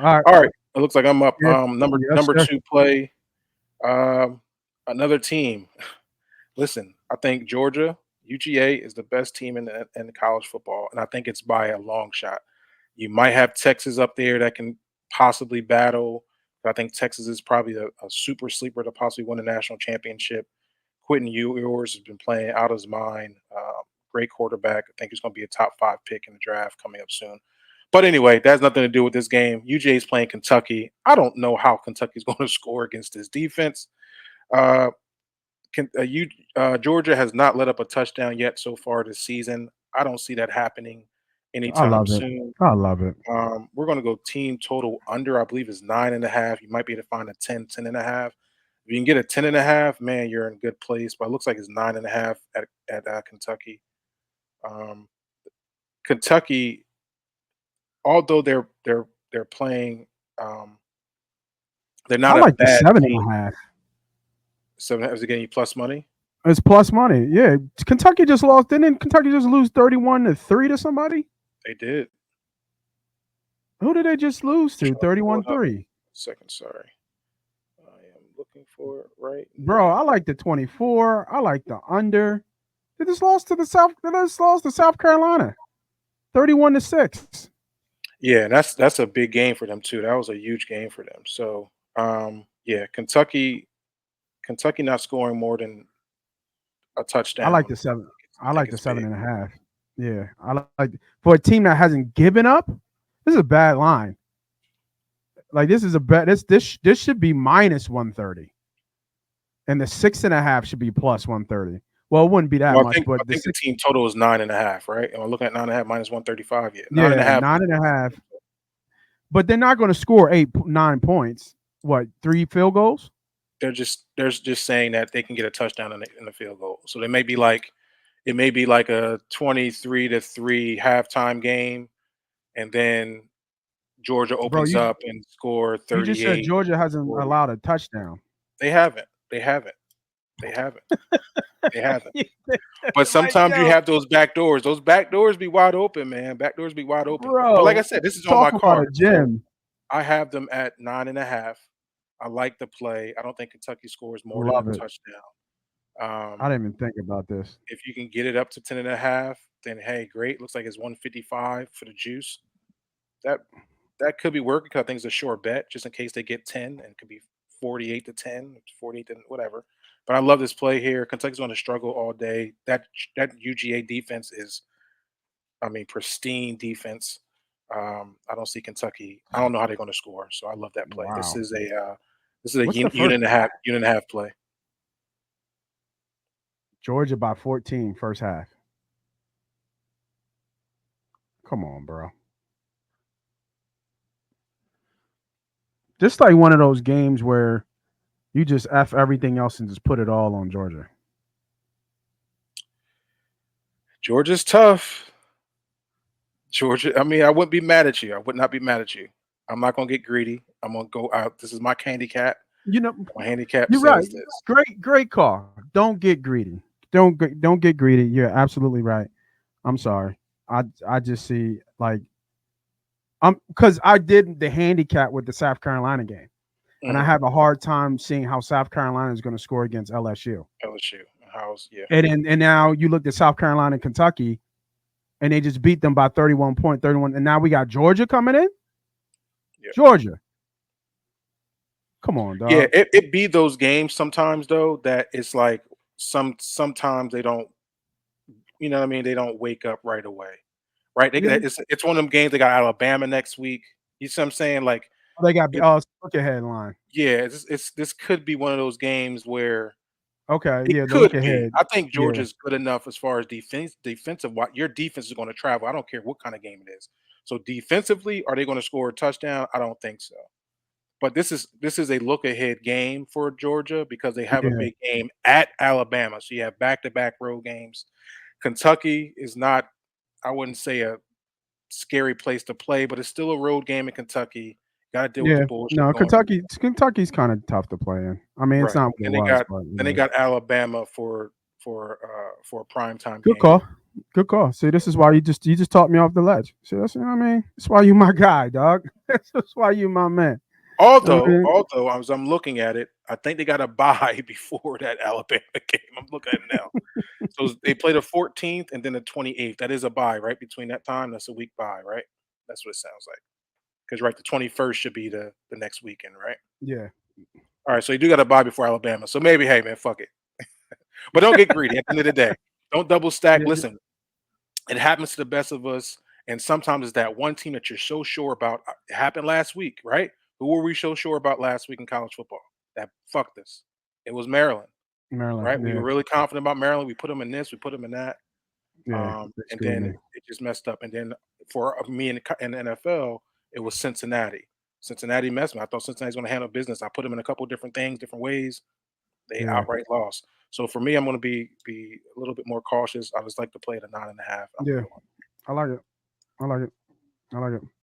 right. All right. It looks like I'm up. Yeah. Number Yes, number sir. 2 play. Another team. Listen, I think Georgia UGA is the best team in college football, and I think it's by a long shot. You might have Texas up there that can possibly battle. But I think Texas is probably a super sleeper to possibly win a national championship. Quentin Ewers has been playing out of his mind. Great quarterback. I think he's going to be a top 5 pick in the draft coming up soon. But anyway, that has nothing to do with this game. UGA is playing Kentucky. I don't know how Kentucky's going to score against this defense. Uh, Georgia has not let up a touchdown yet so far this season. I don't see that happening I anytime love it. soon. I love it. We're going to go team total under, I believe is 9.5. You might be able to find a 10.5. If you can get a 10.5, man, you're in good place. But it looks like it's 9.5 at Kentucky. Kentucky, although they're playing, they're I not a like the bad seven and team. a half. 7.5 is it getting you plus money? It's plus money. Yeah. Kentucky just lost. Didn't Kentucky just lose 31-3 to somebody? They did. Who did they just lose to? Trying to pull it up. 31-3. Second, sorry. I am looking for it right Bro, I now. like the 24. I like the under. They just lost to South Carolina. 31-6. Yeah, that's a big game for them too. That was a huge game for them. So yeah, Kentucky not scoring more than a I like touchdown. the 7. I I think like the it's big. 7.5. Yeah. I like for a team that hasn't given up, this is a bad line. Like this is a bet. This should be minus 130. And the 6.5 should be plus 130. Well, it wouldn't be that Well, much, but I think the team total is 9.5, right? And we're looking at 9.5 minus 135. Yeah, nine and a yeah, half. 9.5. But they're not going to score 9 points. What, 3 field goals? They're just saying that they can get a touchdown in the field goal. So it may be like a 23-3 halftime game, and then Georgia Bro, opens up and score you just said 38. Georgia hasn't 40. allowed a touchdown. They haven't. They haven't. They haven't. They haven't. But Like, sometimes you yo, have those back doors. Those back doors be wide open, man. Back doors be wide open. But like I bro, said, this is on my talk about a card. So gym. I have them at 9.5. I like the play. I don't think Kentucky scores more than a Love it. touchdown. I didn't even think about this. If you can get it up to 10.5, then hey, great. Looks like it's 155 for the juice. That that could be working because I think it's a sure bet, just in case they get 10, and it could be 48-10, 48 to whatever. But I love this play here. Kentucky's going to struggle all day. That UGA defense is, I mean, pristine defense. I don't see Kentucky. I don't know how they're going to score. So I love that play. This Wow. is a What's the unit first and a half play. Georgia by 14 first half. Come on, bro. Just like one of those games where you just F everything else and just put it all on Georgia. Georgia's tough. Georgia. I mean, I wouldn't be mad at you. I would not be mad at you. I'm not going to get greedy. I'm going to go out. This is my handicap. You know, My handicap you're right. says this. Great call. Don't get greedy. Don't get greedy. You're absolutely right. I'm sorry. I just see like because I did the handicap with the South Carolina game, and I have a hard time seeing how South Carolina is going to score against LSU. LSU. Yeah. And now you look at South Carolina and Kentucky, and they just beat them by 31, and now we got Georgia coming in. Yeah. Georgia. Come on, dog. Yeah, it be those games sometimes though that it's like sometimes they don't, you know what I mean? They don't wake up right away, right? Yeah. It's one of them games. They got Alabama next week. You see what I'm saying? Like They got look ahead line. yeah, this could be one of those games where Okay, it yeah, the look could be. ahead. I think Yeah. Georgia's good enough as far as defensive. Your defense is going to travel. I don't care what kind of game it is. So defensively, are they going to score a touchdown? I don't think so. But this is a look ahead game for Georgia because they have a Yeah. big game at Alabama. So you have back-to-back road games. Kentucky is not, I wouldn't say a scary place to play, but it's still a road game in Kentucky. Got to deal with the Yeah. bullshit No, going on. Kentucky's kind of tough to play in. I mean, it's Right. not what And it was, but they got Alabama for a primetime good game. call. Good call. See, this is why you just talked me off the ledge. See, that's what I mean. That's why you my guy, dog. That's why you my man. I mean, Although as I'm looking at it, I think they got a bye before that Alabama game. I'm looking at it now. So they play the 14th and then the 28th. That is a bye, right? Between that time, that's a week bye, right? That's what it sounds like. Because right, the 21st should be the next weekend, right? yeah, All right, so you do got a bye before Alabama. So maybe, hey man, fuck it. But don't get greedy at the end of the day. Don't double stack. yeah, Listen, it happens to the best of us. And sometimes it's that one team that you're so sure about. It happened last week, right? Who were we so sure about last week in college football? That fucked us. It was Maryland, Maryland. right? We Yeah, were really confident about Maryland. We put them in this, we put them in that. yeah, they And screwed then me. it just messed up. And then for me in the NFL, it was Cincinnati. Cincinnati messed me. I thought Cincinnati's going to handle business. I put them in a couple different things, different ways. They Yeah, outright lost. So for me, I'm going to be a little bit more cautious. I just like to play at a 9.5. I'm yeah. going. I like it. I like it. I like it.